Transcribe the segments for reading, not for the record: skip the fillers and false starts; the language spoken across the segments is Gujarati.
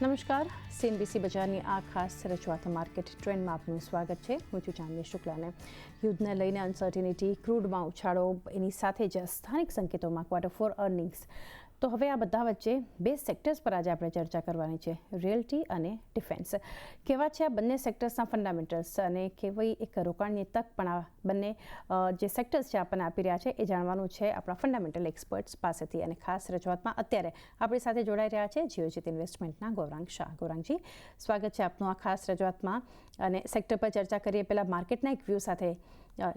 નમસ્કાર, સીએનબીસી બજારની આ ખાસ રજૂઆત માર્કેટ ટ્રેન્ડમાં આપનું સ્વાગત છે. હું છું ચાંદની શુક્લાને. યુદ્ધને લઈને અનસર્ટિનિટી, ક્રૂડમાં ઉછાળો, એની સાથે જ સ્થાનિક સંકેતોમાં Q4 અર્નિંગ્સ. તો હવે આ બધા વચ્ચે બે સેક્ટર્સ પર આજે આપણે ચર્ચા કરવાની છે, રિયલ્ટી અને ડિફેન્સ. કેવા છે આ બંને સેક્ટર્સના ફંડામેન્ટલ્સ અને કેવી એક રોકાણની તક પણ આ બંને જે સેક્ટર્સ છે આપણને આપી રહ્યા છે એ જાણવાનું છે આપણા ફંડામેન્ટલ એક્સપર્ટ્સ પાસેથી. અને ખાસ રજૂઆતમાં અત્યારે આપણી સાથે જોડાઈ રહ્યા છે જીઓજીત ઇન્વેસ્ટમેન્ટના ગૌરાંગ શાહ. ગૌરાંગજી, સ્વાગત છે આપનું આ ખાસ રજૂઆતમાં. અને સેક્ટર પર ચર્ચા કરીએ પહેલાં માર્કેટના એક વ્યૂ સાથે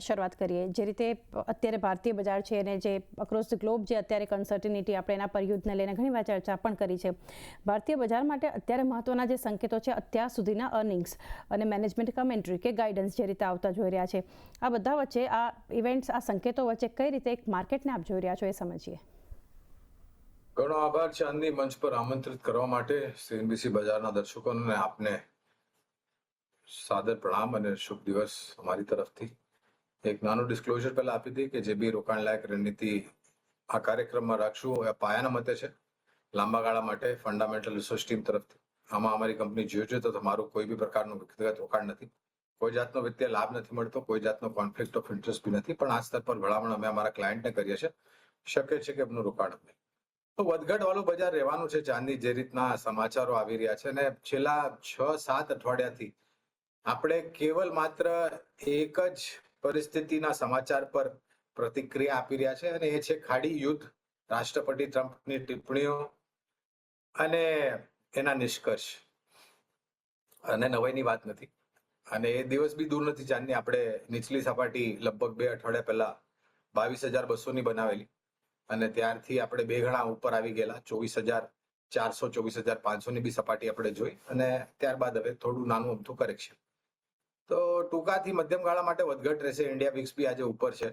શરૂઆત કરીએ. જે રીતે અત્યારે ભારતીય બજાર છે અને જે અક્રોસ ધ ગ્લોબ જે અત્યારે અનસર્ટિનિટી આપણે એના પર યુદ્ધને લઈને ઘણીવાર ચર્ચા પણ કરી છે. ભારતીય બજાર માટે અત્યારે મહત્વના જે સંકેતો છે અત્યાર સુધીના અર્નિંગ્સ અને મેનેજમેન્ટ કમેન્ટ્રી કે ગાઈડન્સ જે રીતે આવતા જોઈ રહ્યા છે, આ બધા વચ્ચે આ ઇવેન્ટ્સ, આ સંકેતો વચ્ચે કઈ રીતે એક માર્કેટને આપ જોઈ રહ્યા છો એ સમજીએ. ઘણો આભાર ચાંદની, મંચ પર આમંત્રિત કરવા માટે. સીએનબીસી બજારના દર્શકોને આપને સાદર પ્રણામ અને શુભ દિવસ અમારી તરફથી. એક નાનું ડિસ્ક્લોઝર પહેલા આપી હતી કે જે બી રોકાણ લાયક રણનીતિ આ કાર્યક્રમમાં રાખશું એ પાયાના મતે છે, લાંબા ગાળા માટે ફંડામેન્ટલ રિસર્ચ ટીમ તરફથી. આમાં અમારી કંપની જીઓજી તો તમારું કોઈ બી પ્રકારનું વ્યક્તિગત રોકાણ નથી, કોઈ જાતનો વિત્તીય લાભ નથી મળતો, કોઈ જાતનો કોન્ફ્લિક્ટ ઓફ ઇન્ટરેસ્ટ બી નથી, પણ આ સ્તર પર ભલામણ અમે અમારા ક્લાયન્ટને કરીએ છીએ. શક્ય છે કે એમનું રોકાણ અમે તો વધઘટ વાળું બજાર રહેવાનું છે ચાંદની. જે રીતના સમાચારો આવી રહ્યા છે અને છેલ્લા 6-7 અઠવાડિયાથી આપણે કેવલ માત્ર એક જ પરિસ્થિતિના સમાચાર પર પ્રતિક્રિયા આપી રહ્યા છે અને એ છે ખાડી યુદ્ધ, રાષ્ટ્રપતિ ટ્રમ્પની ટિપ્પણીઓ અને એના નિષ્કર્ષ. અને નવાઈની વાત નથી અને એ દિવસ બી દૂર નથી ચાંદની. આપણે નીચલી સપાટી લગભગ 2 અઠવાડિયા પહેલા 22,200 બનાવેલી અને ત્યારથી આપણે 2 ગણા ઉપર આવી ગયેલા. 24,400, 24,500 બી સપાટી આપણે જોઈ અને ત્યારબાદ હવે થોડું નાનું અમથું કરેક્શન. તો ટૂંકાથી મધ્યમ ગાળા માટે વધઘટ રહેશે. ઇન્ડિયા વિક્સ બી આજે ઉપર છે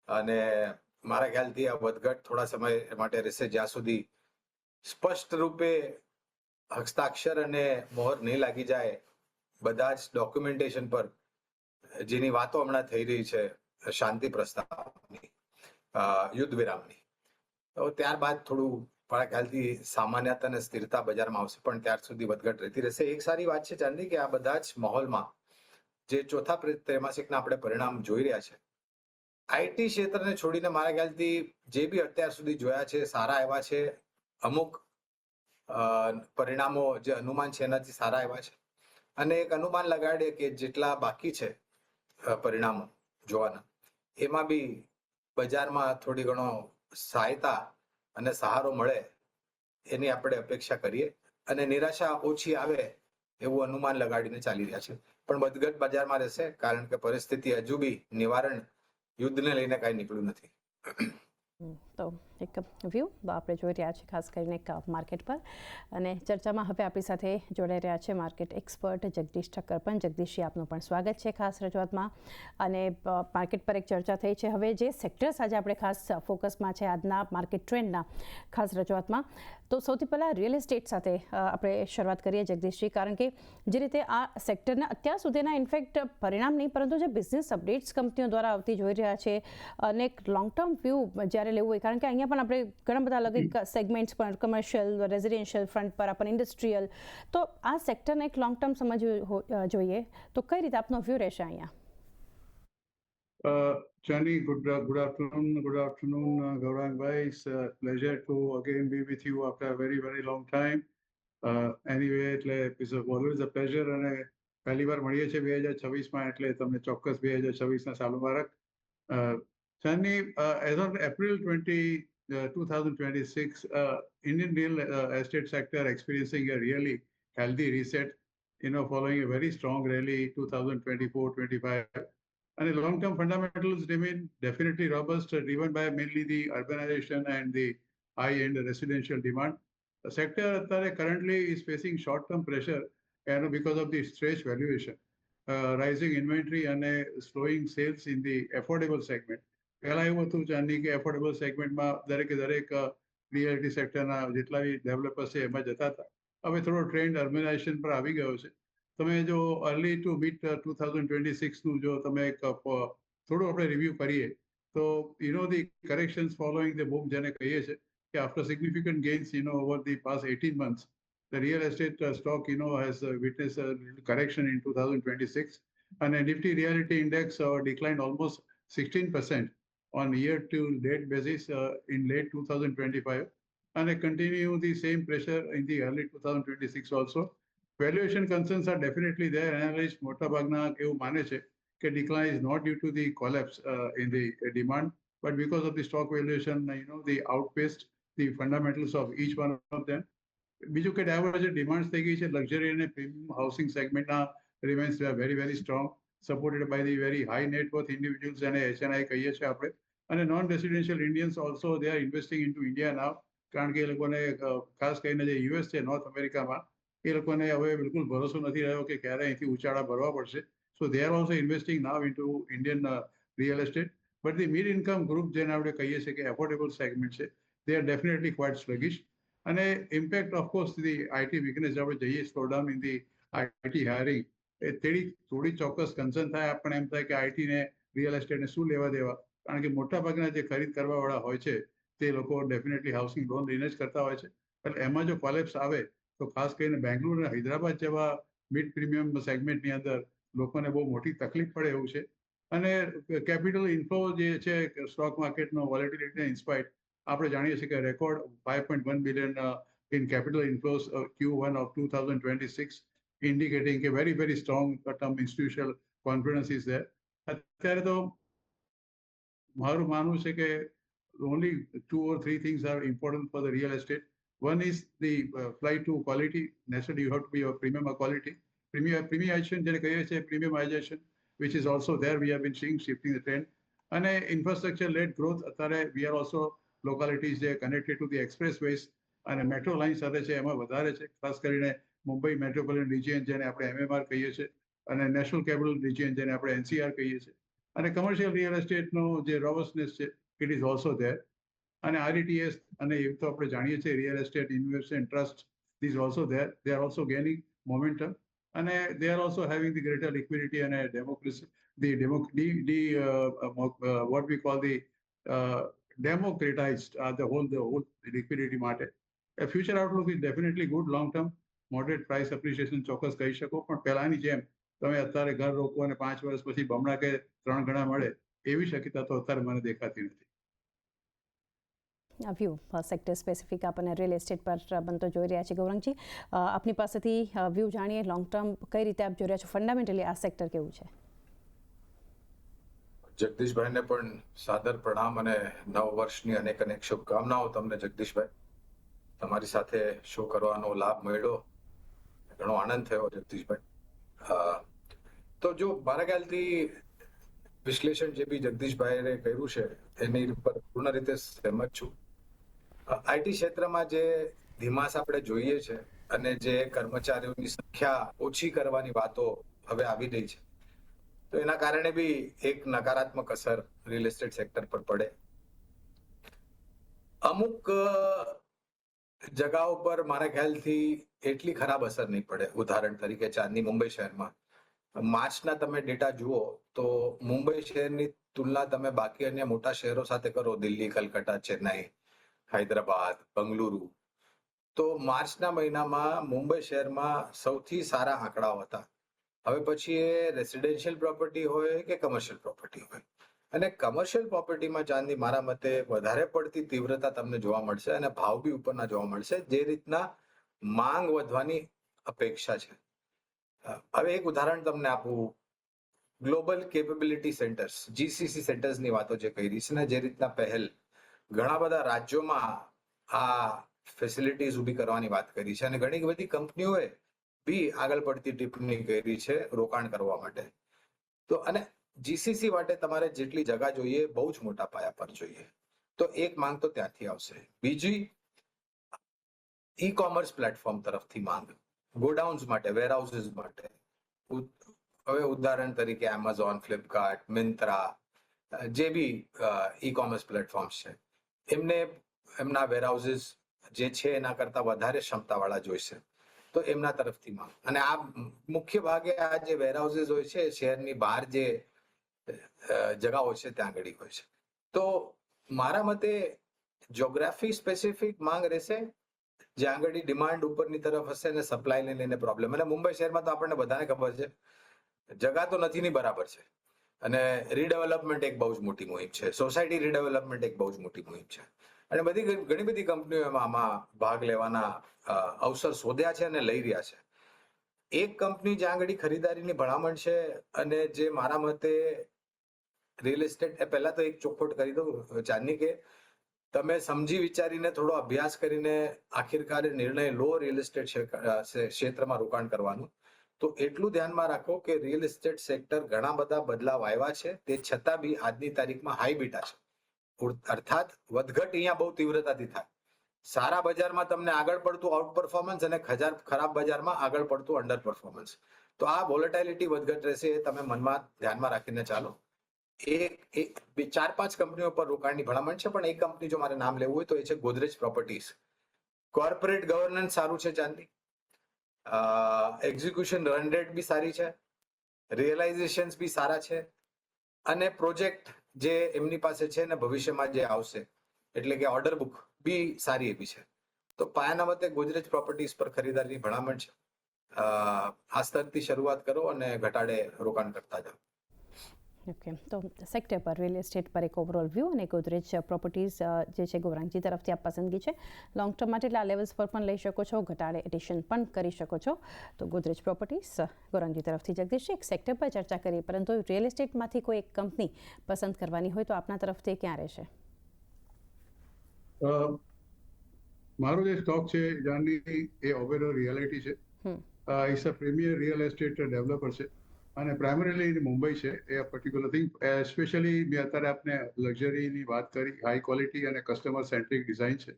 અને મારા ખ્યાલથી આ વધઘટ થોડા સમય માટે રહેશે જ્યાં સુધી સ્પષ્ટ રૂપે હસ્તાક્ષર અને મોહર નહીં લાગી જાય બધા જ ડોક્યુમેન્ટેશન પર જેની વાતો હમણાં થઈ રહી છે, શાંતિ પ્રસ્તાવની, યુદ્ધ વિરામની. તો ત્યારબાદ થોડું મારા ખ્યાલથી સામાન્યતા અને સ્થિરતા બજારમાં આવશે, પણ ત્યાર સુધી વધઘટ રહેતી રહેશે. એક સારી વાત છે ચાંદની કે આ બધા જ માહોલમાં જે ચોથા ત્રૈમાસિકના આપણે પરિણામ જોઈ રહ્યા છે, આઈટી ક્ષેત્રને છોડીને મારા ખ્યાલથી જે બી અત્યાર સુધી જોયા છે સારા એવા છે. અમુક પરિણામો જે અનુમાન છે એનાથી સારા એવા છે અને એક અનુમાન લગાડીએ કે જેટલા બાકી છે પરિણામો જોવાના, એમાં બી બજારમાં થોડી ઘણો સહાયતા અને સહારો મળે એની આપણે અપેક્ષા કરીએ અને નિરાશા ઓછી આવે એવું અનુમાન લગાડીને ચાલી રહ્યા છે. પણ વધઘટ બજારમાં રહેશે કારણ કે પરિસ્થિતિ હજુ બી નિવારણ યુદ્ધને લઈને કાંઈ નીકળ્યું નથી. તો એક વ્યૂ આપણે જોઈ રહ્યા છીએ ખાસ કરીને એક માર્કેટ પર. અને ચર્ચામાં હવે આપણી સાથે જોડાઈ રહ્યા છે માર્કેટ એક્સપર્ટ જગદીશ ઠક્કર પણ. જગદીશજી, આપનું પણ સ્વાગત છે ખાસ રજૂઆતમાં. અને માર્કેટ પર એક ચર્ચા થઈ છે. હવે જે સેક્ટર્સ આજે આપણે ખાસ ફોકસમાં છે આજના માર્કેટ ટ્રેન્ડના ખાસ રજૂઆતમાં, તો સૌથી પહેલાં રિયલ એસ્ટેટ સાથે આપણે શરૂઆત કરીએ જગદીશજી. કારણ કે જે રીતે આ સેક્ટરના અત્યાર સુધીના ઇનફેક્ટ પરિણામ નહીં પરંતુ જે બિઝનેસ અપડેટ્સ કંપનીઓ દ્વારા આવતી જોઈ રહ્યા છે અને એક લોંગ ટર્મ વ્યૂ જ્યારે લેવું હોય, કારણ કે અહીંયા પણ આપણે ઘણા બધા અલગ સેગમેન્ટ્સ પણ, કમર્શિયલ, રેઝિડેન્શિયલ ફ્રન્ટ પર, આપણને ઇન્ડસ્ટ્રીયલ, તો આ સેક્ટરને એક લોંગ ટર્મ સમજવું જોઈએ. તો કઈ રીતે આપનો વ્યૂ રહેશે અહીંયા? Chani, good afternoon, Gaurang bhai. It's a pleasure to again be with you after a very, very long time. Anyway, it's always a pleasure અને પહેલી વાર મળીએ છીએ 2026માં, એટલે તમને ચોક્કસ 2026ના સાલ મુબારક. Chani, as on April 2026, Indian real estate sector experiencing a really healthy reset, following a very strong rally 2024-25. And the long-term fundamentals remain definitely robust, driven by mainly the urbanization and the high-end residential demand. The sector currently is facing short-term pressure because of the stretched valuation, rising inventory and slowing sales in the affordable segment. પહેલા એવું હતું ચાંદી કે એફોર્ડેબલ સેગમેન્ટમાં દરેક રિયાલિટી સેક્ટરના જેટલા બી ડેવલપર્સ છે એમાં જતા હતા. હવે થોડો ટ્રેન્ડ અર્બનાઇઝેશન પર આવી ગયો છે. તમે જો અર્લી ટુ મિડ 2026નું જો તમે થોડું આપણે રિવ્યૂ કરીએ તો ધી કરેક્શન્સ ફોલોઈંગ ધ બૂમ જેને કહીએ છીએ કે after significant gains over the past 18 months, the real estate stock, has witnessed a little correction in 2026, and a Nifty Realty Index declined almost 16% on year-to-date basis in late 2025, and I continue the same pressure in the early 2026 also. Valuation concerns are definitely there. Analysts મોટાભાગના એવું માને છે કે decline is not due to the collapse in the demand, but because of the stock valuation, they outpaced the fundamentals of each one of them. બીજું કે ડાયવર્જન્ટ ડિમાન્ડ્સ થઈ ગઈ છે. લક્ઝરી અને પ્રીમિયમ હાઉસિંગ સેગમેન્ટના remains very very strong, supported by the very high net worth individuals અને HNI કહીએ છીએ આપણે. અને non residential Indians also they are investing in to India now, કારણ કે એ લોકોને ખાસ કરીને જે યુએસ છે નોર્થ અમેરિકામાં, એ લોકોને હવે બિલકુલ ભરોસો નથી રહ્યો કે ક્યારે અહીંથી ઉચાળા ભરવા પડશે. So they are also investing now in to Indian real estate. But the mid income group જેને આપણે કહીએ છીએ કે એફોર્ડેબલ સેગમેન્ટ છે, they are definitely quite sluggish. અને impact of course the IT weakness આપણે જઈએ slowdown in the IT hiring, એ થોડી ચોક્કસ કન્સર્ન થાય. આપણને એમ થાય કે આઈટીને રિયલ એસ્ટેટને શું લેવા દેવા, કારણ કે મોટાભાગના જે ખરીદ કરવાવાળા હોય છે તે લોકો ડેફિનેટલી હાઉસિંગ લોન લઈને જ કરતા હોય છે. એટલે એમાં જો કોલેપ્સ આવે તો ખાસ કરીને બેંગ્લોર અને હૈદરાબાદ જેવા મિડ પ્રીમિયમ સેગમેન્ટની અંદર લોકોને બહુ મોટી તકલીફ પડે એવું છે. અને કેપિટલ ઇન્ફ્લો જે છે સ્ટોક માર્કેટનો વોલેટિલિટીને ઇન્સ્પાઇટ, આપણે જાણીએ છીએ કે record 5.1 billion in capital inflows Q1 of 2026, indicating a very, very strong term institutional confidence is there. અત્યારે તો મારું માનવું છે કે only 2 or 3 things are important for the real estate. One is the flight to quality. Naturally, you have to be a premium quality. Premiumization, premiumization, which is also there. We have been seeing shifting the trend. And infrastructure-led growth, we are also localities connected to the expressways અને મેટ્રો લાઇન સાથે છે એમાં વધારે છે. ખાસ કરીને મુંબઈ મેટ્રોપોલિટન રિજિયન જેને આપણે MMR કહીએ છીએ, અને નેશનલ કેપિટલ રિજિયન જેને આપણે NCR કહીએ છીએ. અને કમર્શિયલ રિયલ એસ્ટેટનો જે રોબસ્ટનેસ છે, ઇટ ઇઝ ઓલ્સો ધેર. અને RETS અને એ તો આપણે જાણીએ છીએ real estate investment trust, these also there. They are also gaining momentum, અને they are also having the greater liquidity અને democracy, what we call the democratized the whole liquidity માટે. Future outlook is definitely good long term. Moderate price appreciation ચોક્કસ કહી શકો, પણ પહેલાની જેમ તમે અત્યારે ઘર રોકો અને 5 વર્ષ પછી બમણા કે 3 ગણા મળે એવી શક્યતા તો અત્યારે મને દેખાતી નથી. વ્યૂ સેક્ટર સ્પેસિફિક આપણને રિયલ એસ્ટેટ પર બનતો જોઈ રહ્યા છે. ગૌરંગજી, આપની પાસેથી વ્યૂ જાણીએ, લોંગ ટર્મ કઈ રીતે આપ જોઈ રહ્યા છો, ફંડામેન્ટલી આ સેક્ટર કેવું છે? જગદીશભાઈને પણ સાદર પ્રણામ અને નવ વર્ષની અનેક અનેક શુભકામનાઓ તમને જગદીશભાઈ. તમારી સાથે શો કરવાનો લાભ મળ્યો, ઘણો આનંદ થયો જગદીશભાઈ. તો જો મારા ખ્યાલથી વિશ્લેષણ જે બી જગદીશભાઈએ કર્યું છે એની પર પૂર્ણ રીતે સહેમત છું. આઈટી ક્ષેત્રમાં જે ધીમાસ આપણે જોઈએ છે અને જે કર્મચારીઓની સંખ્યા ઓછી કરવાની વાતો હવે આવી રહી છે, તો એના કારણે બી એક નકારાત્મક અસર રિયલ એસ્ટેટ સેક્ટર પર પડે. અમુક જગાઓ પર મારા ખ્યાલથી એટલી ખરાબ અસર નહીં પડે. ઉદાહરણ તરીકે ચાંદની મુંબઈ શહેરમાં માર્ચના તમે ડેટા જુઓ તો મુંબઈ શહેરની તુલના તમે બાકી અન્ય મોટા શહેરો સાથે કરો, દિલ્હી, કલકત્તા, ચેન્નાઈ, હૈદરાબાદ, બંગલુરુ, તો માર્ચના મહિનામાં મુંબઈ શહેરમાં સૌથી સારા આંકડાઓ હતા. હવે પછી એ રેસિડેન્શિયલ પ્રોપર્ટી હોય કે કમર્શિયલ પ્રોપર્ટી હોય, અને કમર્શિયલ પ્રોપર્ટીમાં ચાંદની મારા મતે વધારે પડતી તીવ્રતા તમને જોવા મળશે અને ભાવ બી ઉપરના જોવા મળશે, જે રીતના માંગ વધવાની અપેક્ષા છે. હવે એક ઉદાહરણ તમને આપું, ગ્લોબલ કેપેબિલિટી સેન્ટર્સ, GCC સેન્ટર્સની વાતો જે કરી છે ને, જે રીતના પહેલ ઘણા બધા રાજ્યોમાં આ ફેસિલિટીઝ ઊભી કરવાની વાત કરી છે, અને ઘણી બધી કંપનીઓએ બી આગળ પડતી ટિપ્પણી કરી છે રોકાણ કરવા માટે. તો અને GCC માટે તમારે જેટલી જગા જોઈએ બહુ જ મોટા પાયા પર જોઈએ, તો એક માંગ તો ત્યાંથી આવશે. બીજી, ઈ કોમર્સ પ્લેટફોર્મ તરફથી માંગ, ગોડાઉન્સ માટે, વેરહાઉસીસ માટે. હવે ઉદાહરણ તરીકે એમેઝોન, ફ્લિપકાર્ટ, મિન્ત્રા, જે બી ઈ કોમર્સ પ્લેટફોર્મ્સ છે, એમને એમના વેરહાઉસીસ જે છે એના કરતા વધારે ક્ષમતાવાળા જોઈશે, તો એમના તરફથી માંગ. અને આ મુખ્ય ભાગે આ જે વેરહાઉસીસ હોય છે શહેરની બહાર જે જગાઓ છે ત્યાં આગળ હોય છે. તો મારા મતે જ્યોગ્રાફી સ્પેસિફિક માંગ રહેશે, જ્યાં આગળ ડિમાન્ડ ઉપરની તરફ હશે ને સપ્લાયને લઈને પ્રોબ્લેમ. અને મુંબઈ શહેરમાં તો આપણને બધાને ખબર છે જગા તો નથી ની બરાબર છે, અને રીડેવલપમેન્ટ એક બહુ જ મોટી મુહિમ છે, સોસાયટી રીડેવલપમેન્ટ એક બહુ જ મોટી મુહિમ છે, અને ઘણી બધી કંપનીઓ આમાં ભાગ લેવાના અવસર શોધ્યા છે અને લઈ રહ્યા છે. એક કંપની જ્યાં આગળ ખરીદારીની ભલામણ છે, અને જે મારા મતે રિયલ એસ્ટેટ, પહેલા તો એક ચોખવટ કરી દઉં ચાંદની, કે તમે સમજી વિચારીને થોડો અભ્યાસ કરીને આખિરકાર નિર્ણય લો રિયલ એસ્ટેટ ક્ષેત્રમાં રોકાણ કરવાનું, તો એટલું ધ્યાનમાં રાખો કે રિયલ એસ્ટેટ સેક્ટર ઘણા બધા બદલાવ આવ્યા છે, તે છતાં બી આજની તારીખમાં હાઈ બીટા છે, અર્થાત વધઘટ અહીંયા બહુ તીવ્રતાથી થાય. સારા બજારમાં તમને આગળ પડતું આઉટ પરફોર્મન્સ અને ખરાબ બજારમાં આગળ પડતું અંડર પરફોર્મન્સ. તો આ વોલેટાઇલિટી વધઘટ રહેશે, એ તમે મનમાં ધ્યાનમાં રાખીને ચાલો. એક 4-5 કંપનીઓ પર રોકાણની ભલામણ છે, પણ એક કંપની જો મારે નામ લેવું હોય તો એ છે ગોદરેજ પ્રોપર્ટીઝ. કોર્પોરેટ ગવર્નન્સ સારું છે ચાંદી, એક્ઝિક્યુશન રન રેટ બી સારી છે, રિયલાઇઝેશન્સ બી સારા છે, અને પ્રોજેક્ટ જે એમની પાસે છે ને ભવિષ્યમાં જે આવશે એટલે કે ઓર્ડર બુક બી સારી એવી છે. તો પાયાના મતે ગોદરેજ પ્રોપર્ટીઝ પર ખરીદારીની ભલામણ છે. આ સ્તરથી શરૂઆત કરો અને ઘટાડે રોકાણ કરતા જાઓ. ઓકે, તો સેક્ટર પર રિયલ એસ્ટેટ પર એક ઓવરઓલ વ્યૂ અને ગોદરેજ પ્રોપર્ટીઝ જે છે ગૌરાંગજી તરફથી આ પસંદગી છે. લોંગ ટર્મ માટે એટલે આ લેવલ્સ પર પણ લઈ શકો છો, ઘટાડે એડિશન પણ કરી શકો છો. તો ગોદરેજ પ્રોપર્ટીઝ ગૌરાંગજી તરફથી. જગદીશ, એક સેક્ટર પર ચર્ચા કરીએ, પરંતુ રિયલ એસ્ટેટમાંથી કોઈ એક કંપની પસંદ કરવાની હોય તો આપના તરફથી ક્યાં રહેશે? મારો જે સ્ટોક છે જાનની, એ ઓબેરો રિયાલિટી છે. It's a premier real estate developer છે, અને પ્રાઇમરીલી મુંબઈ છે. એ પર્ટિક્યુલર થિંગ, સ્પેશિયલી મેં અત્યારે આપને લક્ઝરીની વાત કરી, હાઈ ક્વોલિટી અને કસ્ટમર સેન્ટ્રિક ડિઝાઇન છે.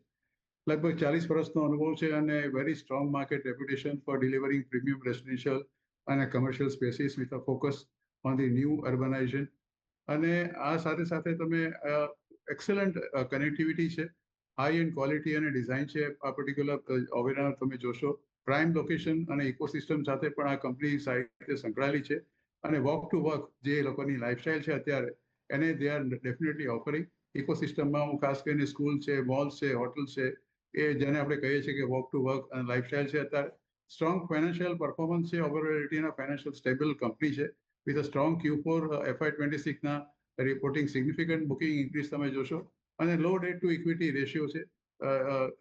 લગભગ 40 વર્ષનો અનુભવ છે, અને very strong market reputation for delivering premium residential અને commercial spaces with a focus on the new urbanisation. અને આ સાથે સાથે તમે એક્સેલન્ટ કનેક્ટિવિટી છે, હાઈ એન્ડ ક્વોલિટી અને ડિઝાઇન છે. આ પર્ટિક્યુલર ઓવેરા તમે જોશો, પ્રાઇમ લોકેશન અને ઇકોસિસ્ટમ સાથે પણ આ કંપની સાથે સંકળાયેલી છે. અને વોક ટુ વર્ક જે લોકોની લાઈફસ્ટાઈલ છે અત્યારે, એને દે આર ડેફિનેટલી ઓફરિંગ. ઇકોસિસ્ટમમાં હું ખાસ કરીને સ્કૂલ છે, મોલ્સ છે, હોટલ્સ છે, એ જેને આપણે કહીએ છીએ કે વોક ટુ વર્ક અને લાઈફસ્ટાઈલ છે અત્યારે. સ્ટ્રોંગ ફાઇનાન્શિયલ પરફોર્મન્સ છે, ઓવરઓલના ફાઇનાન્શિયલ સ્ટેબલ કંપની છે, વિથ અ સ્ટ્રોંગ Q4 FY26ના રિપોર્ટિંગ સિગ્નિફિકન્ટ બુકિંગ ઇન્ક્રીઝ તમે જોશો, અને low debt to equity ratio છે,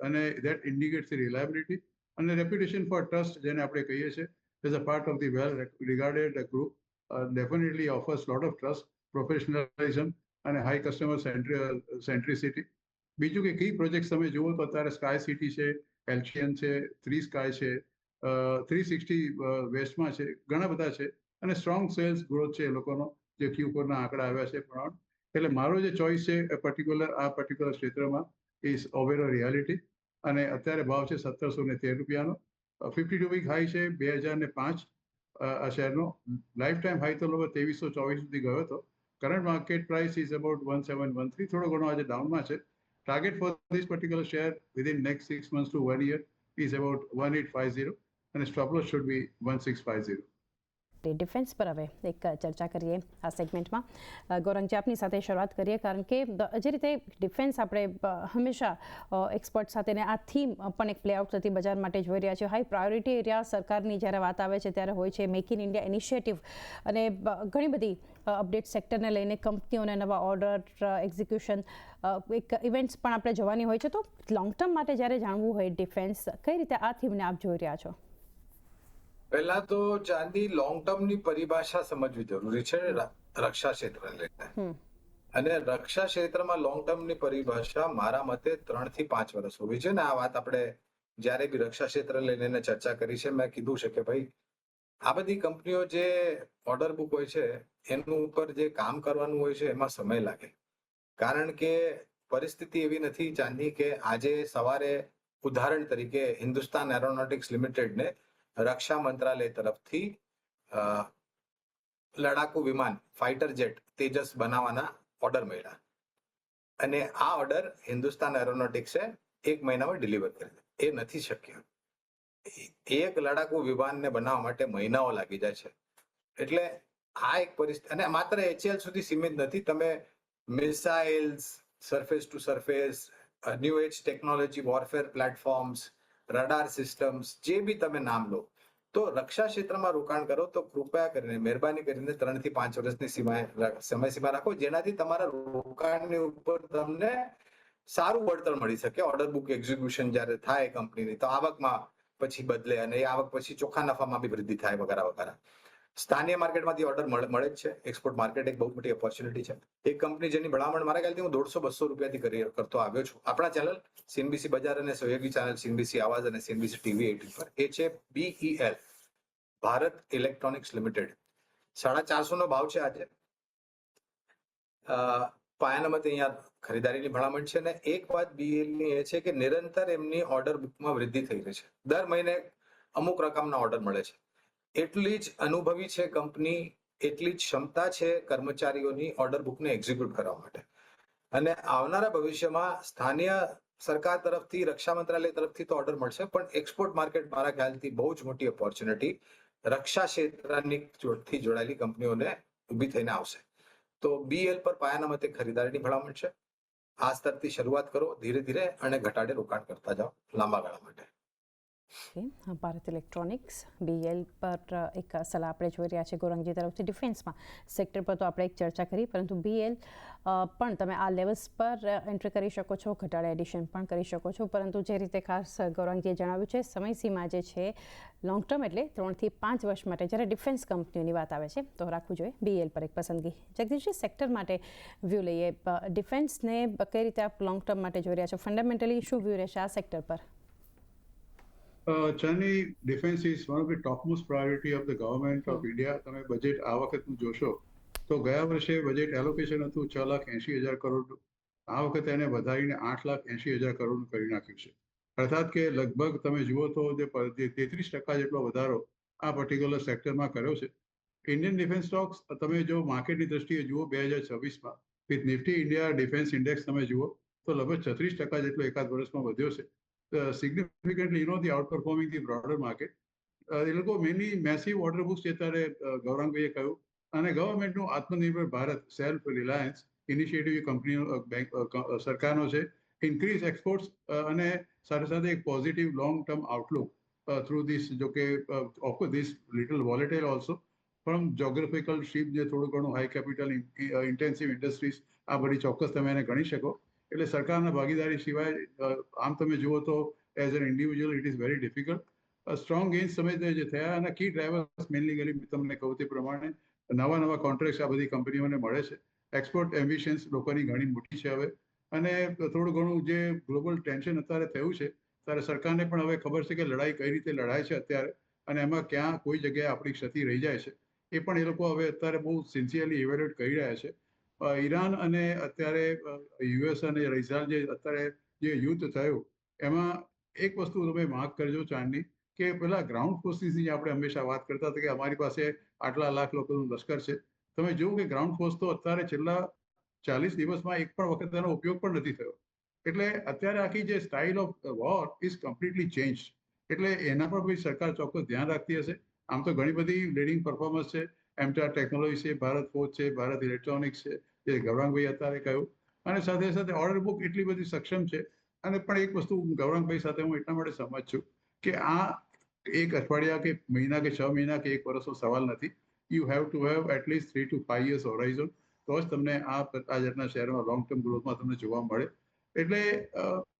અને દેટ ઇન્ડિકેટ્સ રિલાયબિલિટી અને રેપ્યુટેશન ફોર ટ્રસ્ટ જેને આપણે કહીએ છીએ, as a part of the well regarded group, definitely offers lot of trust, professionalism અને હાઈ કસ્ટમર સેન્ટ્રિસિટી. બીજું કે કી પ્રોજેક્ટ તમે જુઓ તો અત્યારે સ્કાય સિટી છે, એલ્ચિયન છે, 3 સ્કાય છે, 360 વેસ્ટમાં છે, ઘણા બધા છે, અને સ્ટ્રોંગ સેલ્સ ગ્રોથ છે એ લોકોનો, જે Q4ના આંકડા આવ્યા છે પ્રમાણ. એટલે મારો જે ચોઇસ છે આ પર્ટિક્યુલર ક્ષેત્રમાં ઇઝ ઓવેરો રિયાલિટી, અને અત્યારે ભાવ છે 1713 રૂપિયાનો. 52 વીક હાઈ છે 2005 આ શેરનો. લાઈફ ટાઈમ હાઈ તો લગભગ 2324 સુધી ગયો હતો. Current market price is about 1713, થોડો ઘણો આજે ડાઉનમાં છે. Target for this particular share within next 6 months to 1 year is about 1850, અને stop loss should be 1650. Defence પર હવે એક ચર્ચા કરીએ આ સેગમેન્ટમાં. ગૌરાંગજી, આપની સાથે શરૂઆત કરીએ, કારણ કે જે રીતે ડિફેન્સ આપણે હંમેશા એક્સપર્ટ સાથે આ થીમ પણ એક પ્લેઆઉટ થતી બજાર માટે જોઈ રહ્યા છીએ. હાઈ પ્રાયોરિટી એરિયા સરકારની જ્યારે વાત આવે છે ત્યારે હોય છે મેક ઇન ઇન્ડિયા ઇનિશિયેટિવ, અને ઘણી બધી અપડેટ સેક્ટરને લઈને કંપનીઓને નવા ઓર્ડર, એક્ઝિક્યુશન, એક ઇવેન્ટ્સ પણ આપણે જોવાની હોય છે. તો લોંગ ટર્મ માટે જ્યારે જાણવું હોય ડિફેન્સ, કઈ રીતે આ થીમને આપ જોઈ રહ્યા છો? પહેલા તો ચાંદી લોંગ ટર્મની પરિભાષા સમજવી જરૂરી છે રક્ષા ક્ષેત્રને લઈને. અને રક્ષા ક્ષેત્રમાં લોંગ ટર્મની પરિભાષા મારા મતે 3 થી 5 વર્ષ હોવી છે. ને આ વાત આપણે જ્યારે બી રક્ષા ક્ષેત્ર લઈને ચર્ચા કરી છે, મેં કીધું છે કે ભાઈ આ બધી કંપનીઓ જે ઓર્ડર બુક હોય છે એનું ઉપર જે કામ કરવાનું હોય છે એમાં સમય લાગે. કારણ કે પરિસ્થિતિ એવી નથી ચાંદી કે આજે સવારે ઉદાહરણ તરીકે હિન્દુસ્તાન એરોનોટિક્સ લિમિટેડને રક્ષા મંત્રાલય તરફથી લડાકુ વિમાન ફાઇટર જેટ તેજસ બનાવવાના ઓર્ડર મળ્યા, અને આ ઓર્ડર હિન્દુસ્તાન એરોનોટિક્સે 1 મહિનામાં ડિલિવર કરી દીધો. એ નથી શક્ય. એક લડાકુ વિમાનને બનાવવા માટે મહિનાઓ લાગી જાય છે. એટલે આ એક પરિસ્થિતિ, અને માત્ર HAL સુધી સીમિત નથી. તમે missiles, surface to surface, new age technology, warfare platforms, radar systems, જે બી તમે નામ લો, તો રક્ષા ક્ષેત્રમાં રોકાણ કરો તો કૃપયા કરીને મહેરબાની કરીને 3 થી 5 વર્ષની સમય સીમા રાખો, જેનાથી તમારા રોકાણની ઉપર તમને સારું વળતર મળી શકે. ઓર્ડર બુક એક્ઝિક્યુશન જ્યારે થાય કંપનીની, તો આવકમાં પછી બદલે અને એ આવક પછી ચોખ્ખા નફામાં બી વૃદ્ધિ થાય વગેરે વગેરે. સ્થાનિય માર્કેટમાંથી ઓર્ડર મળે જ છે. એક્સપોર્ટ માર્કેટ એક બહુ મોટી ઓપોર્ચ્યુનિટી છે. એક કંપની જેની ભલામણ મારા ખ્યાલથી હું 150-200 રૂપિયાથી કરતો આવ્યો છું આપણા ચેનલ સીએનબીસી બજાર અને સહયોગી ચેનલ સીએનબીસી આવાજ અને સીએનબીસી ટીવી 18 પર, એ છે BEL, ભારત ઇલેક્ટ્રોનિક્સ લિમિટેડ. 450 નો ભાવ છે આજે. પાયાના મતે અહીંયા ખરીદારીની ભલામણ છે. અને એક વાત BEL ની એ છે કે નિરંતર એમની ઓર્ડર બુકમાં વૃદ્ધિ થઈ રહી છે. દર મહિને અમુક રકમના ઓર્ડર મળે છે. એટલી જ અનુભવી છે કંપની, એટલી જ ક્ષમતા છે કર્મચારીઓની ઓર્ડર બુકને એક્ઝિક્યુટ કરવા માટે. અને આવનારા ભવિષ્યમાં સ્થાનિય સરકાર તરફથી, રક્ષા મંત્રાલય તરફથી તો ઓર્ડર મળશે, પણ એક્સપોર્ટ માર્કેટ મારા ખ્યાલથી બહુ જ મોટી ઓપોર્ચ્યુનિટી રક્ષા ક્ષેત્રની થી જોડાયેલી કંપનીઓને ઊભી થઈને આવશે. તો BEL પર પાયાના મતે ખરીદારીની ભલામણ છે. આ સ્તરથી શરૂઆત કરો ધીરે ધીરે અને ઘટાડે રોકાણ કરતા જાઓ લાંબા ગાળા માટે. ભારત ઇલેક્ટ્રોનિક્સ BEL પર એક સલાહ આપણે જોઈ રહ્યા છીએ ગૌરંગજી તરફથી. ડિફેન્સમાં સેક્ટર પર તો આપણે એક ચર્ચા કરી, પરંતુ BEL પણ તમે આ લેવલ્સ પર એન્ટ્રી કરી શકો છો, ઘટાડે એડિશન પણ કરી શકો છો. પરંતુ જે રીતે ખાસ ગૌરંગજીએ જણાવ્યું છે, સમયસીમા જે છે લોંગ ટર્મ એટલે 3 થી 5 વર્ષ માટે જ્યારે ડિફેન્સ કંપનીઓની વાત આવે છે તો રાખવું જોઈએ BEL પર એક પસંદગી. જગદીશજી, સેક્ટર માટે વ્યૂ લઈએ. ડિફેન્સને કઈ રીતે આપ લોંગ ટર્મ માટે જોઈ રહ્યા છો? ફંડામેન્ટલી શું વ્યૂ રહેશે આ સેક્ટર પર? Chani, defense is one of the topmost priority of the government of India. તમે બજેટ આ વખતનું જોશો તો ગયા વર્ષે બજેટ એલોકેશન હતું 6,80,000 કરોડ. આ વખતે એને વધારીને 8,80,000 કરોડ કરી નાખ્યું છે. અર્થાત કે લગભગ તમે જુઓ તો જે 33% જેટલો વધારો આ પર્ટિક્યુલર સેક્ટરમાં કર્યો છે. ઇન્ડિયન ડિફેન્સ સ્ટોક્સ તમે જો માર્કેટની દ્રષ્ટિએ જુઓ 2026માં with nifty India defence index તમે જુઓ તો લગભગ 36% જેટલો એકાદ વર્ષમાં વધ્યો છે. Significantly, the outperforming the broader market. એ લોકો મેનલી મેસિવ ઓર્ડર બુક્સ જે અત્યારે ગૌરાંગભાઈએ કહ્યું, અને ગવર્મેન્ટનું આત્મનિર્ભર ભારત સેલ્ફ રિલાયન્સ ઇનિશિયેટિવ કંપનીનો સરકારનો છે. ઇન્ક્રીઝ એક્સપોર્ટ્સ અને સાથે સાથે એક positive long term outlook through this, જો કે of course this little volatile also from geographical shift, જે થોડું ઘણું હાઈ કેપિટલ ઇન્ટેન્સિવ ઇન્ડસ્ટ્રીઝ, આ બધી ચોક્કસ તમે એને ગણી શકો. એટલે સરકારના ભાગીદારી સિવાય આમ તમે જુઓ તો as an individual it is very difficult. Strong gains સમય જે થયા અને કી ડ્રાઈવર્સ મેનલી તમને કહું તે પ્રમાણે નવા કોન્ટ્રાક્ટ આ બધી કંપનીઓને મળે છે. એક્સપોર્ટ એમ્બિશન્સ લોકોની ઘણી મોટી છે હવે, અને થોડું ઘણું જે ગ્લોબલ ટેન્શન અત્યારે થયું છે ત્યારે સરકારને પણ હવે ખબર છે કે લડાઈ કઈ રીતે લડાય છે અત્યારે, અને એમાં ક્યાં કોઈ જગ્યાએ આપણી ક્ષતિ રહી જાય છે એ પણ એ લોકો હવે અત્યારે બહુ સિન્સિયરલી ઇવેલ્યુએટ કરી રહ્યા છે. ઈરાન અને અત્યારે US અને ઇઝરાયલ જે અત્યારે જે યુદ્ધ થયું એમાં એક વસ્તુ તમે માર્ક કરજો ચાંદની, કે પેલા ગ્રાઉન્ડ ફોર્સિસની આપણે હંમેશા વાત કરતા હતા કે અમારી પાસે આટલા લાખ લોકોનું લશ્કર છે. તમે જુઓ કે ગ્રાઉન્ડ ફોર્સ તો અત્યારે છેલ્લા 40 દિવસમાં એક પણ વખત એનો ઉપયોગ પણ નથી થયો. એટલે અત્યારે આખી જે style of war is completely change. એટલે એના પર બી સરકાર ચોક્કસ ધ્યાન રાખતી હશે. આમ તો ઘણી બધી લીડિંગ પરફોર્મન્સ છે. એમટાર ટેકનોલોજી છે, ભારત ફોર્જ છે, ભારત ઇલેક્ટ્રોનિક્સ છે, જે ગૌરાંગભાઈ અત્યારે કહ્યું, અને સાથે સાથે ઓર્ડર બુક એટલી બધી સક્ષમ છે. અને પણ એક વસ્તુ ગૌરાંગભાઈ સાથે હું એટલા માટે સહમત છું કે આ એક અઠવાડિયા કે મહિના કે 6 મહિના કે 1 વર્ષનો સવાલ નથી. You have to have at least 3 to 5 years Horizon, તો જ તમને આ જાતના શહેરમાં લોંગ ટર્મ ગ્રોથમાં તમને જોવા મળે. એટલે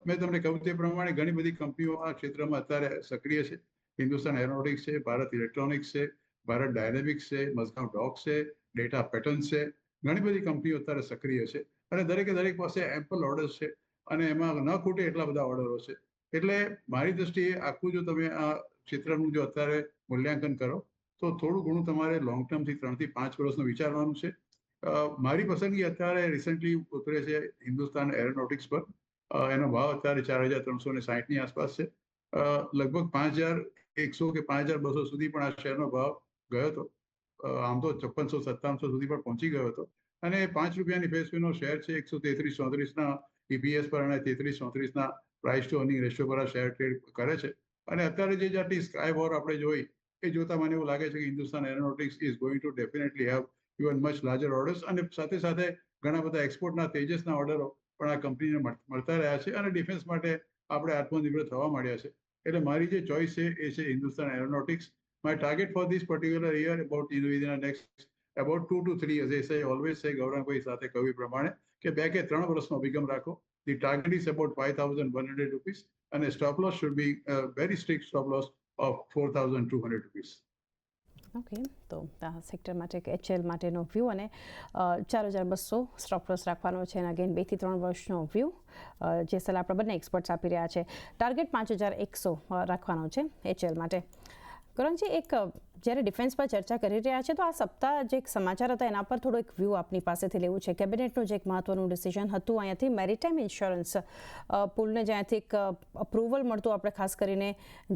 મેં તમને કહ્યું તે પ્રમાણે ઘણી બધી કંપનીઓ આ ક્ષેત્રમાં અત્યારે સક્રિય છે. હિન્દુસ્તાન એરોનોટિક્સ છે, ભારત ઇલેક્ટ્રોનિક્સ છે, ભારત ડાયનેમિક્સ છે, મઝગાંવ ડોક્સ છે, ડેટા પેટર્ન્સ છે. ઘણી બધી કંપનીઓ અત્યારે સક્રિય છે અને દરેક પાસે એમ્પલ ઓર્ડર્સ છે અને એમાં ન ખૂટે એટલા બધા ઓર્ડરો છે. એટલે મારી દ્રષ્ટિએ આખું જો તમે આ ક્ષેત્રનું જો અત્યારે મૂલ્યાંકન કરો તો થોડું ઘણું તમારે લોંગ ટર્મથી 3 થી 5 વર્ષનું વિચારવાનું છે. મારી પસંદગી અત્યારે રિસન્ટલી ઉતરે છે હિન્દુસ્તાન એરોનોટિક્સ પર. એનો ભાવ અત્યારે 4,360ની આસપાસ છે. લગભગ 5,100 કે 5,200 સુધી પણ આ શેરનો ભાવ ગયો હતો. આમ તો 5600-5700 સુધી પણ પહોંચી ગયો હતો. અને 5 રૂપિયાની ફેસ વેલ્યુનો શેર છે. 133-34ના EPS પર અને 33-34ના પ્રાઇસ ટુ અર્નિંગ રેશિયો પર આ શેર ટ્રેડ કરે છે. અને અત્યારે જે જાતની સ્કાય વોર આપણે જોઈ એ જોતા મને એવું લાગે છે કે Hindustan aeronautics is going to definitely have even much larger orders, અને સાથે સાથે ઘણા બધા એક્સપોર્ટના તેજસના ઓર્ડરો પણ આ કંપનીને મળતા રહ્યા છે. અને ડિફેન્સ માટે આપણે આત્મનિર્ભર થવા માંડ્યા છે. એટલે મારી જે ચોઇસ છે એ છે Hindustan aeronautics. My target for this particular year about within the next about 2 to 3 years, as I always say, ગૌરંગભાઈ સાથે કહ્યું પ્રમાણે કે 2 કે 3 વર્ષનો અભિગમ રાખો. The target is about 5,100 rupees and a stop loss should be a very strict stop loss of 4,200 rupees. Okay, તો આ સેક્ટર માટે HL માટેનો વ્યૂ અને 4,200 સ્ટોપ લોસ રાખવાનો છે અને અગેન 2 થી 3 વર્ષનો વ્યૂ જે સલાહ આપણે બંને એક્સપર્ટ્સ આપી રહ્યા છે. ટાર્ગેટ 5,100 રાખવાનો છે HL માટે. ગૌરંગજી, એક જ્યારે ડિફેન્સ પર ચર્ચા કરી રહ્યા છે તો આ સપ્તાહ જે એક સમાચાર હતા એના પર થોડો એક વ્યૂ આપની પાસેથી લેવું છે. કેબિનેટનું જે એક મહત્વનું ડિસિઝન હતું અહીંયાથી મેરીટાઈમ ઇન્સ્યોરન્સ પુલને જ્યાંથી એક અપ્રુવલ મળતું આપણે ખાસ કરીને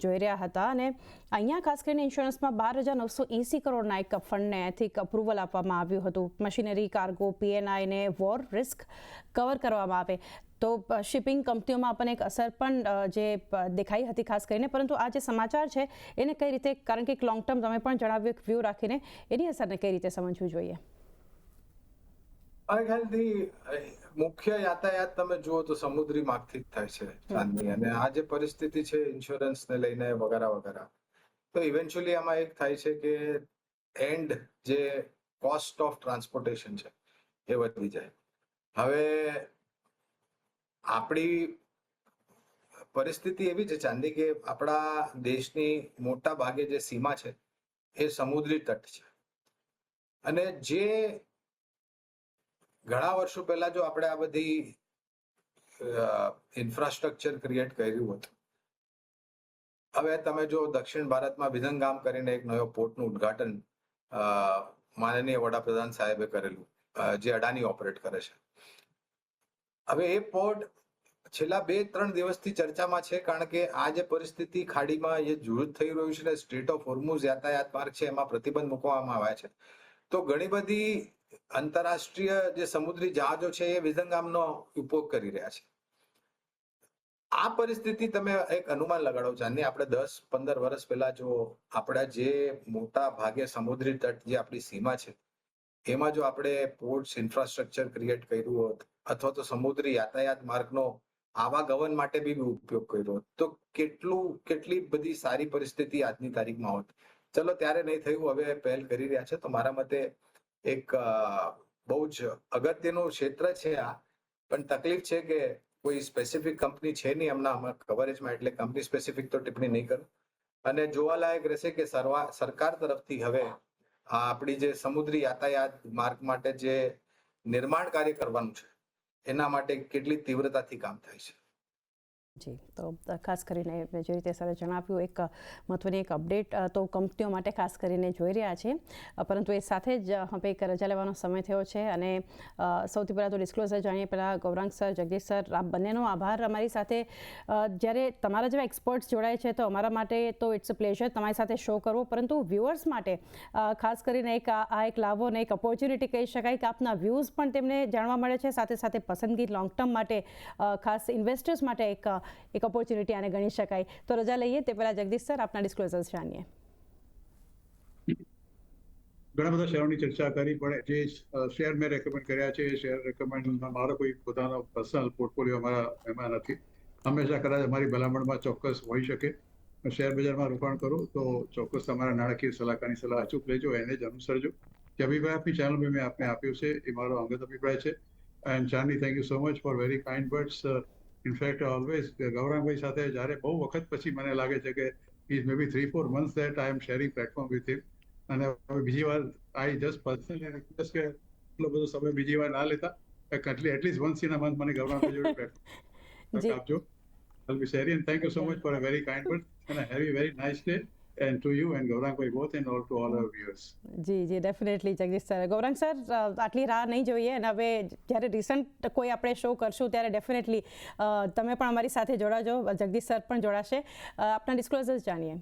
જોઈ રહ્યા હતા અને અહીંયા ખાસ કરીને ઇન્સ્યોરન્સમાં 12,980 કરોડના એક ફંડને અહીંયાથી એક અપ્રુવલ આપવામાં આવ્યું હતું. મશીનરી, કાર્ગો, PNI ને વોર રિસ્ક કવર કરવામાં આવે તો શિપિંગ કંપનીઓમાં આપણને એક અસર પણ જે દેખાઈ હતી ખાસ કરીને, પરંતુ આ જે સમાચાર છે એને કઈ રીતે, કારણ કે એક લોંગ ટર્મ તમે પણ જણાવ્યું એક વ્યૂ રાખીને એની અસરને કઈ રીતે સમજવું જોઈએ? મારા ખ્યાલથી મુખ્ય યાતાયાત તમે જુઓ તો સમુદ્રી માર્ગથી જ થાય છે ચાંદની, અને આ જે પરિસ્થિતિ છે ઇન્સ્યોરન્સને લઈને વગેરે વગેરે, તો ઇવેન્ચ્યુઅલી આમાં એક થાય છે કે એન્ડ જે કોસ્ટ ઓફ ટ્રાન્સપોર્ટેશન છે એ વધી જાય. હવે આપણી પરિસ્થિતિ એવી છે ચાંદી કે આપણા દેશની મોટા ભાગે જે સીમા છે એ સમુદ્રી તટ છે, અને જે ઘણા વર્ષો પહેલા જો આપણે આ બધી ઇન્ફ્રાસ્ટ્રક્ચર ક્રિએટ કર્યું હતું, હવે તમે જો દક્ષિણ ભારતમાં વિધંગામ કરીને એક નવો પોર્ટનું ઉદ્ઘાટન માનનીય વડાપ્રધાન સાહેબે કરેલું, જે અડાની ઓપરેટ કરે છે. હવે એ પોર્ટ છેલ્લા 2-3 દિવસથી ચર્ચામાં છે, કારણ કે આ જે પરિસ્થિતિ ખાડીમાં એ જૂથ થઈ રહ્યું છે ને સ્ટ્રેટ ઓફ હોર્મુઝ યાતાયાત માર્ગ છે એમાં પ્રતિબંધ મૂકવામાં આવ્યા છે, તો ઘણી બધી આંતરરાષ્ટ્રીય જે સમુદ્રી જહાજો છે એ વિધંગામનો ઉપયોગ કરી રહ્યા છે. આ પરિસ્થિતિ તમે એક અનુમાન લગાડો ચાંદની, આપણે 10-15 વર્ષ પહેલા જો આપણા જે મોટા ભાગે સમુદ્રી તટ જે આપણી સીમા છે એમાં જો આપણે પોર્ટ્સ ઇન્ફ્રાસ્ટ્રક્ચર ક્રિએટ કર્યું હોત અથવા તો સમુદ્રી યાતાયાત માર્ગનો આવાગમન માટે બી ઉપયોગ કર્યો હોત તો કેટલી બધી સારી પરિસ્થિતિ આજની તારીખમાં હોત. ચલો ત્યારે નહીં થયું, હવે પહેલ કરી રહ્યા છે, તો મારા મતે એક બહુ જ અગત્યનું ક્ષેત્ર છે આ. પણ તકલીફ છે કે કોઈ સ્પેસિફિક કંપની છે નહીં એમના કવરેજમાં, એટલે કંપની સ્પેસિફિક તો ટિપ્પણી નહીં કરું. અને જોવાલાયક રહેશે કે સરકાર તરફથી હવે આપણી જે સમુદ્રી યાતાયાત માર્ગ માટે જે નિર્માણ કાર્ય કરવાનું છે એના માટે કેટલી તીવ્રતાથી કામ થાય છે. જી, તો ખાસ કરીને જે રીતે સરે જણાવ્યું એક મહત્વની એક અપડેટ તો કંપનીઓ માટે ખાસ કરીને જોઈ રહ્યા છે, પરંતુ એ સાથે જ હવે એક રજા લેવાનો સમય થયો છે અને સૌથી પહેલાં તો ડિસ્ક્લોઝર જાણીએ પહેલાં ગૌરાંગ સર, જગદીશ સર, આ બંનેનો આભાર અમારી સાથે. જ્યારે તમારા જેવા એક્સપર્ટ્સ જોડાય છે તો અમારા માટે તો ઇટ્સ અ પ્લેઝર તમારી સાથે શો કરવો, પરંતુ વ્યુઅર્સ માટે ખાસ કરીને એક લાભો અને એક ઓપોર્ચ્યુનિટી કહી શકાય કે આપના વ્યૂઝ પણ તેમને જાણવા મળે છે, સાથે સાથે પસંદગી લોંગ ટર્મ માટે ખાસ ઇન્વેસ્ટર્સ માટે એક ઓપોર્ચ્યુનિટી આને ગણી શકાય. તો રજા લઈએ તે પહેલા જગદીશ સર આપના ડિસ્ક્લોઝર્સ જાણીએ. ઘણા બધા શેરોની ચર્ચા કરી, પણ જે શેર મેં રેકમેન્ડ કર્યા છે એ શેર રેકમેન્ડમાં મારો કોઈ પોતાનો પર્સનલ પોર્ટફોલિયો અમારા એમાં નથી. હંમેશા કદાચ અમારી ભલામણમાં ચોક્કસ હોઈ શકે. શેર બજારમાં રોકાણ કરો તો ચોક્કસ તમારા નાણાકીય સલાહકારની સલાહ અચૂક લેજો, એને જ અનુસરજો. જે અભિપ્રાય આપની ચેનલ મેં આપને આપ્યો છે એ મારો અંગત અભિપ્રાય છે. એન્ડ ચાંદી, thank you so much for very kind words. In fact always Gaurangbhai સાથે જ્યારે બહુ વખત પછી મને લાગે છે કે is maybe 3-4 months that I am sharing platform with him. અને હવે બીજી વાર આઈ જસ્ટ પર્સનલી રિક્વેસ્ટ કે એટલો બધો સમય બીજી વાર ના લેતા, at least once in a month મને ગૌરંગભાઈ જોડે પ્લેટફોર્મ આપજો. I'll be sharing, and thank you so much for a very kind word and a very nice day. And to you and Gaurang both and all to all our viewers. જી definitely Jagdish sir. Gaurang sir, આટલી રાહ નહીં જોઈએ અને હવે જ્યારે રિસન્ટ કોઈ આપણે શો કરશું ત્યારે ડેફિનેટલી તમે પણ અમારી સાથે જોડાજો, જગદીશ સર પણ જોડાશે. આપના ડિસ્ક્લોઝર્સ જાણીએ.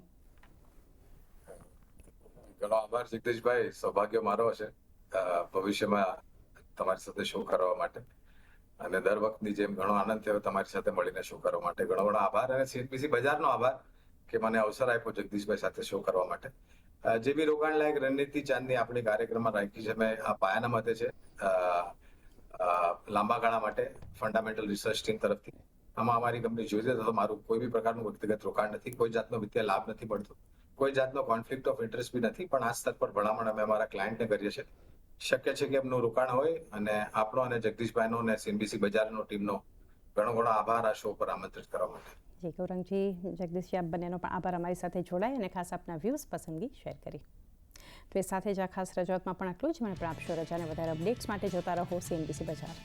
ઘણો આભાર જગદીશભાઈ, સૌભાગ્ય મારો હશે ભવિષ્યમાં તમારી સાથે શો કરવા માટે, અને દર વખતની જેમ ઘણો આનંદ થયો તમારી સાથે મળીને શો કરવા માટે. ઘણો ઘણો આભાર, અને CNBC બજારનો આભાર કે મને અવસર આપ્યો જગદીશભાઈ સાથે શો કરવા માટે. જે બી રોકાણ લાયક રણનીતિ ચાંદની આપણે કાર્યક્રમમાં રાખી છે, મેં આ પાયાના મતે છે લાંબા ગાળા માટે ફંડામેન્ટલ રિસર્ચ ટીમ તરફથી. આમાં અમારી કંપની જોઈએ તો મારું કોઈ બી પ્રકારનું વ્યક્તિગત રોકાણ નથી, કોઈ જાતનો વિત્તીય લાભ નથી મળતો, કોઈ જાતનો કોન્ફ્લિક્ટ ઓફ ઇન્ટરેસ્ટ બી નથી, પણ આ સ્તર પર ભલામણ અમે અમારા ક્લાયન્ટને કરીએ છીએ. શક્ય છે કે એમનું રોકાણ હોય, અને આપણો અને જગદીશભાઈનો અને સીએનબીસી બજારનો ટીમનો ઘણો આભાર આ શો પર આમંત્રિત કરવા માટે. જી ગૌરંગજી, જગદીશજી, આપ બંનેનો પણ આભાર અમારી સાથે જોડાય અને ખાસ આપના વ્યૂઝ પસંદગી શેર કરી. તો એ સાથે જ આ ખાસ રજૂઆતમાં પણ આટલું જ. મને પણ આપશો રજા અને વધારે અપડેટ્સ માટે જોતા રહો સીએનબીસી બજાર.